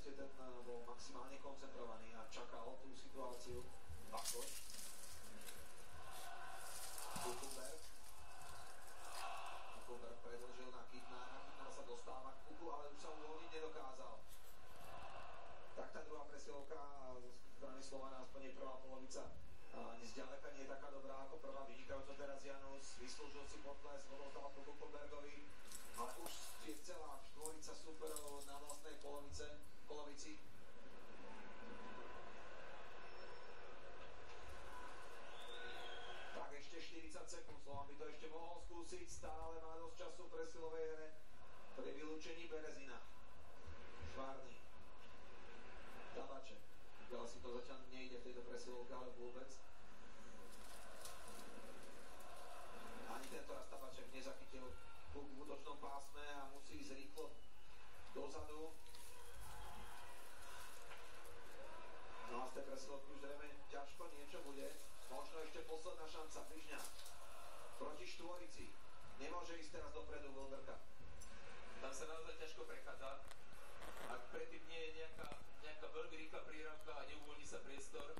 proste ten bol maximálne koncentrovaný a čakal tú situáciu. Bakoš. Kuchenberg. Kuchenberg predložil na Kytnára. Kytnár sa dostáva k puku, ale už sa uvoľniť nedokázal. Tak tá druhá presilovka zo strany Slovana, aspoň je prvá polovica, ani zďaleka nie je taká dobrá ako prvá. Vynikajúco teraz Janus, vyslúžil si potles, odovzdal po Kuchenbergovi, ale už je celá štvorica súperov na vlastnej polovici. Tak ešte 40 sekúnd, Slovan by to ešte mohol skúsiť, stále má dosť času pre silovej hre pri vylúčení Berezina. Švárny. Tabaček. Ale si to zatiaľ nejde v tejto presilovke, ale vôbec. Ani tento raz Tabaček nezachytil puk v útočnom pásme a musí ísť rýchlo dozadu. No a z tej presilovky už zrejme ťažko niečo bude. Možno ešte posledná šanca Prižňa. Proti štvorici. Nemôže ísť teraz dopredu Wilberka. Tam sa naozaj ťažko prechádza. Ak predtým nie je nejaká veľmi rýchla príravka a neuvoľní sa priestor,